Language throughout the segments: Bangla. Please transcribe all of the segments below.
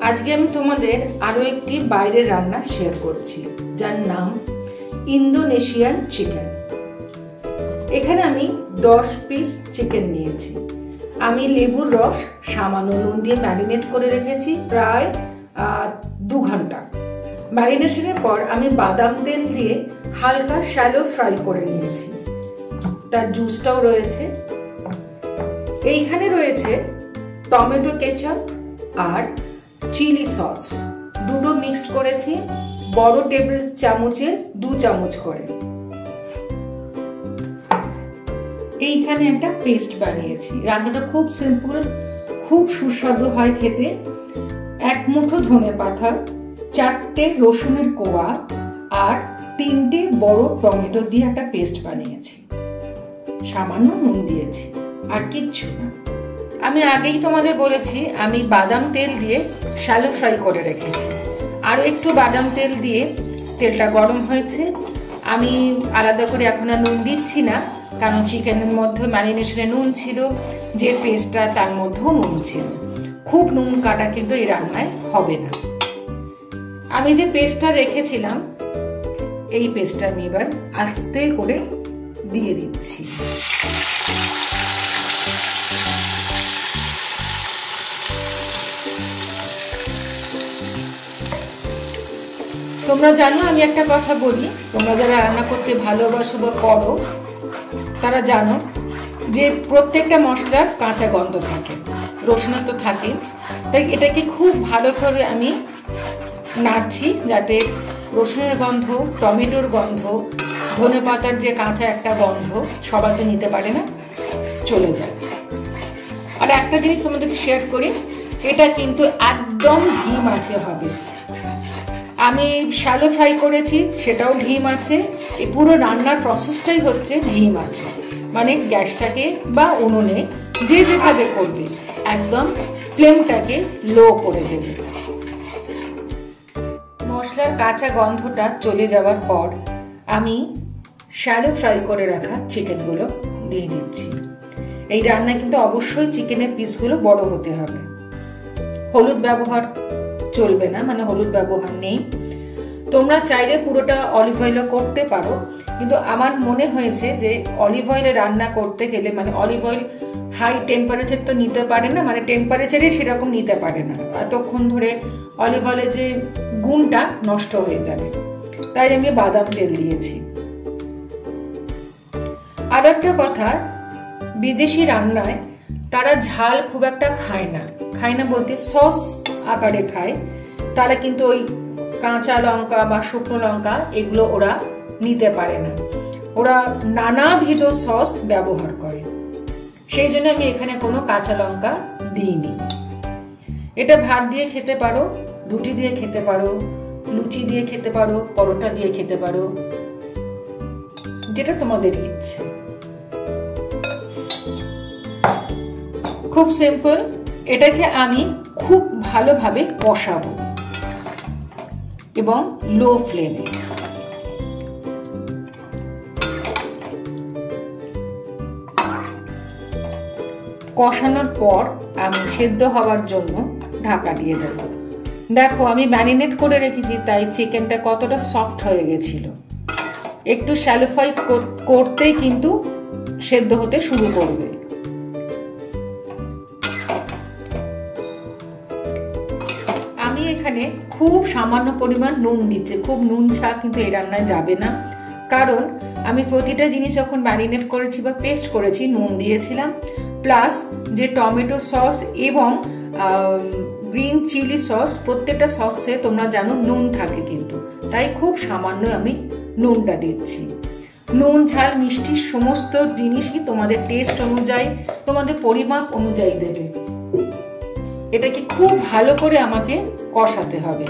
আজকে আমি তোমাদের আরো একটি বাইরের রান্না শেয়ার করছি, যার নাম ইন্দোনেশিয়ান চিকেন। এখানে আমি 10 পিস চিকেন নিয়েছি। আমি লেবুর রস সামান্য নুন দিয়ে ম্যারিনেট করে রেখেছি প্রায় 2 ঘন্টা। ম্যারিনেশনের পর আমি বাদাম তেল দিয়ে হালকা শ্যালো ফ্রাই করে নিয়েছি, তার জুসটাও রয়েছে। এইখানে রয়েছে টমেটো কেচাপ আর চিলি সস, দুটো মিক্সড করেছি বড় টেবিল চামচের 2 চামচ করে। এইখানে একটা পেস্ট বানিয়েছি। রান্নাটা খুব সিম্পল, খুব সুস্বাদু হয় খেতে। 1 মুঠো ধনেপাতা, 4টে রসুনের কোয়া আর 3টে বড় টমেটো দিয়ে একটা পেস্ট বানিয়েছি। সামান্য নুন দিয়েছি, আর কিচ্ছু না। আমি আগেই তোমাদের বলেছি আমি বাদাম তেল দিয়ে শ্যালো ফ্রাই করে রেখেছি। আর একটু বাদাম তেল দিয়ে তেলটা গরম হয়েছে। আমি আলাদা করে এখন আর নুন দিচ্ছি না, কারণ চিকেনের মধ্যে ম্যারিনেশনে নুন ছিল, যে পেস্টটা তার মধ্যেও নুন ছিল। খুব নুন কাটা কিন্তু এই রান্নায় হবে না। আমি যে পেস্টটা রেখেছিলাম, এই পেস্টটা আমি এবার আস্তে করে দিয়ে দিচ্ছি। তোমরা জানো, আমি একটা কথা বলি, তোমরা যারা রান্না করতে ভালোবাসো বা করো তারা জানো যে প্রত্যেকটা মশলার কাঁচা গন্ধ থাকে, রসুন তো থাকে। তাই এটাকে খুব ভালো করে আমি নাড়ছি, যাতে রসুনের গন্ধ, টমেটোর গন্ধ, ধনেপাতার যে কাঁচা একটা গন্ধ সবাই তো নিতে পারে না, চলে যায়। আর একটা জিনিস তোমাদেরকে শেয়ার করি, এটা কিন্তু একদম ঘি মাছে হবে। আমি শ্যালো ফ্রাই করেছি, সেটাও ঘি মাছে। এই পুরো রান্নার প্রসেসটাই হচ্ছে ঘি মাছে। মানে গ্যাসটাকে বা উনুনে যে যেভাবে করবে, একদম ফ্লেমটাকে লো করে দেবে। মশলার কাঁচা গন্ধটা চলে যাওয়ার পর আমি শ্যালো ফ্রাই করে রাখা চিকেনগুলো দিয়ে দিচ্ছি। এই রান্নায় কিন্তু অবশ্যই চিকেনের পিসগুলো বড় হতে হবে। হলুদ ব্যবহার চলবে না, মানে হলুদ ব্যবহার নেই। তোমরা চাইলে পুরোটা অলিভ অয়েলও করতে পারো, কিন্তু আমার মনে হয়েছে যে অলিভ অয়েলে রান্না করতে গেলে, মানে অলিভ অয়েল হাই টেম্পারেচার তো নিতে পারে না, মানে টেম্পারেচারে সেরকম নিতে পারে না। এতক্ষণ ধরে অলিভ অয়েলের যে গুণটা নষ্ট হয়ে যাবে, তাই আমি বাদাম তেল দিয়েছি। আর একটা কথা, বিদেশি রান্নায় তারা ঝাল খুব একটা খায় না বলতে সস আকারে খায়। তারা কিন্তু ওই কাঁচা লঙ্কা বা শুকনো লঙ্কা এগুলো ওরা নিতে পারে না, ওরা নানাবিধ সস ব্যবহার করে। সেই জন্য আমি এখানে কোনো কাঁচা লঙ্কা দিইনি। এটা ভাত দিয়ে খেতে পারো, রুটি দিয়ে খেতে পারো, লুচি দিয়ে খেতে পারো, পরোটা দিয়ে খেতে পারো, যেটা তোমাদের ইচ্ছে। খুব সিম্পল। এটাকে আমি খুব ভালোভাবে কষাবো এবং লো ফ্লেমে। কষানোর পর আমি সেদ্ধ হওয়ার জন্য ঢাকা দিয়ে দেব। দেখো, আমি ম্যারিনেট করে রেখেছি, তাই চিকেনটা কতটা সফট হয়ে গেছিল। একটু শ্যালো ফ্রাই করতেই কিন্তু সেদ্ধ হতে শুরু করবে। আমি এখানে খুব সামান্য পরিমাণ নুন দিচ্ছি। খুব নুন ছা কিন্তু এই রান্নায় যাবে না, কারণ আমি প্রতিটা জিনিস যখন ম্যারিনেট করেছি বা পেস্ট করেছি নুন দিয়েছিলাম, প্লাস যে টমেটো সস এবং গ্রিন চিলি সস, প্রত্যেকটা সসে তোমরা জানো নুন থাকে কিন্তু, তাই খুব সামান্য আমি নুনটা দিচ্ছি। নুন, ঝাল, মিষ্টি সমস্ত জিনিসই তোমাদের টেস্ট অনুযায়ী, তোমাদের পরিমাপ অনুযায়ী দেবে। এটাকে খুব ভালো করে আমাকে কষাতে হবে।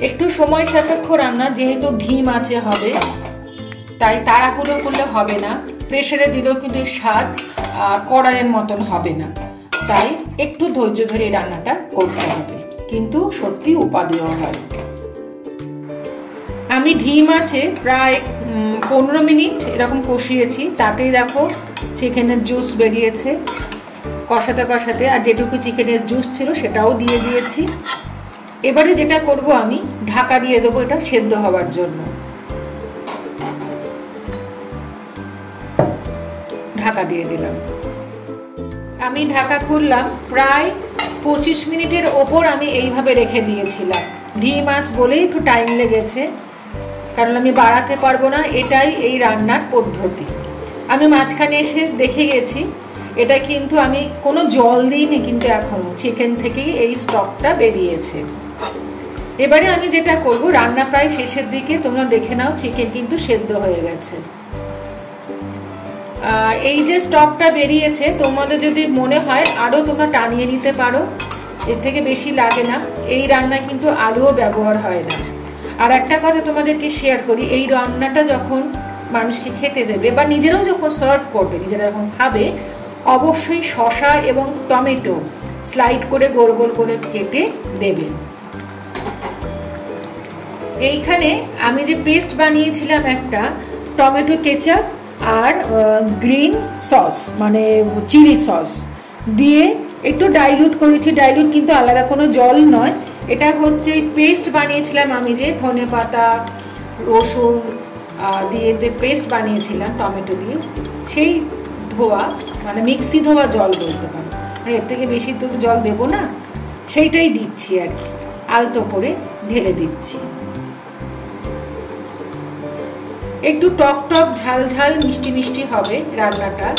একটু সময় সাপেক্ষ রান্না, যেহেতু ঘি মাছে হবে, তাই তাড়াহুড়ো করলে হবে না। প্রেসারে দিলেও কিন্তু স্বাদ কড়াইয়ের মতন হবে না, তাই একটু ধৈর্য ধরে এই রান্নাটা করতে হবে, কিন্তু সত্যি উপাদেয় হয়। আমি ঘি মাছে প্রায় 15 মিনিট এরকম কষিয়েছি, তাতেই দেখো চিকেনের জুস বেরিয়েছে। কষাতে কষাতে, আর যেটুকু চিকেনের জুস ছিল সেটাও দিয়ে দিয়েছি। এবারে যেটা করব, আমি ঢাকা দিয়ে দেবো এটা সেদ্ধ হওয়ার জন্য। ঢাকা দিয়ে দিলাম। আমি ঢাকা খুললাম, প্রায় 25 মিনিটের ওপর আমি এইভাবে রেখে দিয়েছিলাম। ডিম মাছ বলেই একটু টাইম লেগেছে, কারণ আমি বাড়াতে পারবো না, এটাই এই রান্নার পদ্ধতি। আমি মাঝখানে এসে দেখে গেছি, এটা কিন্তু আমি কোনো জল দিইনি, কিন্তু এখনো চিকেন থেকেই এই স্টকটা বেরিয়েছে। এবারে আমি যেটা করব, রান্না প্রায় শেষের দিকে, তোমরা দেখে নাও চিকেন কিন্তু সেদ্ধ হয়ে গেছে। এই যে স্টকটা বেরিয়েছে, তোমাদের যদি মনে হয় আরও তোমরা টানিয়ে নিতে পারো, এর থেকে বেশি লাগে না। এই রান্না কিন্তু আলুও ব্যবহার হয় না। আর একটা কথা তোমাদেরকে শেয়ার করি, এই রান্নাটা যখন মানুষকে খেতে দেবে বা নিজেরাও যখন সার্ভ করবে, নিজেরা যখন খাবে, অবশ্যই শসা এবং টমেটো স্লাইড করে গোল গোল করে কেটে দেবে। এইখানে আমি যে পেস্ট বানিয়েছিলাম একটা, টমেটো কেচাপ আর গ্রিন সস মানে চিলি সস দিয়ে একটু ডাইলুট করেছি। ডাইলুট কিন্তু আলাদা কোনো জল নয়, এটা হচ্ছে পেস্ট বানিয়েছিলাম আমি, যে ধনে পাতা রসুন দিয়ে পেস্ট বানিয়েছিলাম টমেটো দিয়ে, সেই ধোয়া মানে মিক্সি ধোয়া জল বলতে পারো। আর এর থেকে বেশি তো জল দেবো না, সেইটাই দিচ্ছি আর কি, আলতো করে ঢেলে দিচ্ছি। একটু টক টক ঝাল ঝাল মিষ্টি মিষ্টি হবে রান্নাটা,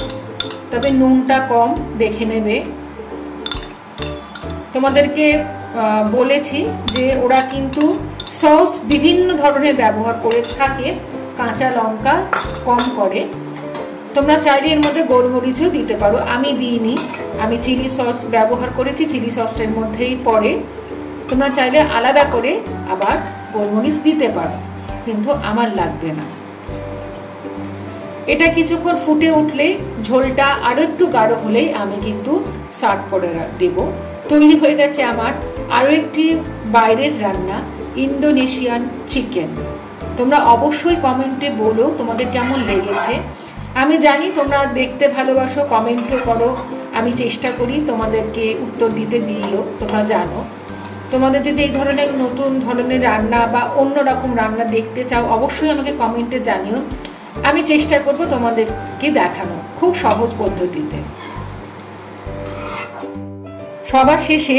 তবে নুনটা কম দেখে নেবে। তোমাদেরকে বলেছি যে ওরা কিন্তু সস বিভিন্ন ধরনের ব্যবহার করে থাকে, কাঁচা লঙ্কা কম করে। তোমরা চাইলে এর মধ্যে গোলমরিচও দিতে পারো, আমি দিইনি, আমি চিলি সস ব্যবহার করেছি, চিলি সসটার মধ্যেই পড়ে। তোমরা চাইলে আলাদা করে আবার গোলমরিচ দিতে পারো, কিন্তু আমার লাগবে না। এটা কিছুক্ষণ ফুটে উঠলে, ঝোলটা আরো একটু গাঢ় হলেই আমি কিন্তু সার্ভ করে দেব। তৈরি হয়ে গেছে আমার আরো একটি বাইরের রান্না, ইন্দোনেশিয়ান চিকেন। তোমরা অবশ্যই কমেন্টে বলো তোমাদের কেমন লেগেছে। আমি জানি তোমরা দেখতে ভালোবাসো, কমেন্টও করো, আমি চেষ্টা করি তোমাদেরকে উত্তর দিও, তোমরা জানো। তোমাদের যদি এই ধরনের নতুন ধরনের রান্না বা অন্য রকম রান্না দেখতে চাও, অবশ্যই আমাকে কমেন্টে জানিও, আমি চেষ্টা করব তোমাদেরকে দেখানো খুব সহজ পদ্ধতিতে। সবার শেষে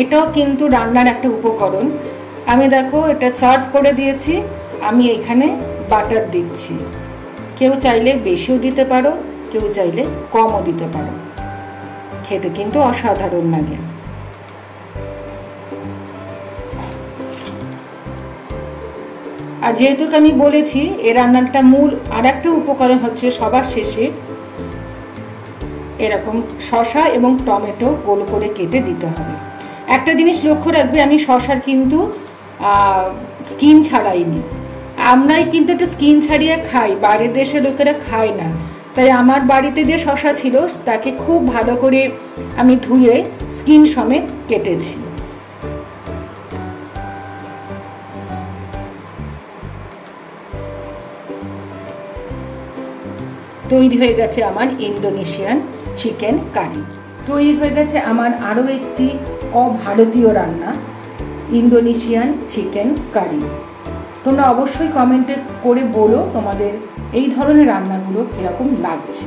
এটাও কিন্তু রান্নার একটা উপকরণ। আমি দেখো এটা সার্ভ করে দিয়েছি, আমি এখানে বাটার দিচ্ছি। কেউ চাইলে বেশিও দিতে পারো, কেউ চাইলে কমও দিতে পারো, খেতে কিন্তু অসাধারণ লাগে। আর যেহেতু আমি বলেছি এই রান্নাটা মূল আর একটা উপকরণ হচ্ছে সবার শেষে এরকম শসা এবং টমেটো গোল করে কেটে দিতে হবে। একটা জিনিস লক্ষ্য রাখবে, আমি শসার কিন্তু স্কিন ছাড়াইনি। আমরাই কিন্তু একটু স্কিন ছাড়িয়ে খাই, বাইরের দেশের লোকেরা খায় না। তাই আমার বাড়িতে যে শসা ছিল তাকে খুব ভালো করে আমি ধুয়ে স্কিন সমেত কেটেছি। তৈরি হয়ে গেছে আমার ইন্দোনেশিয়ান চিকেন কারি। তৈরি হয়ে গেছে আমার আরও একটি অভারতীয় রান্না, ইন্দোনেশিয়ান চিকেন কারি। তোমরা অবশ্যই কমেন্টে করে বলো তোমাদের এই ধরনের রান্নাগুলো কীরকম লাগছে।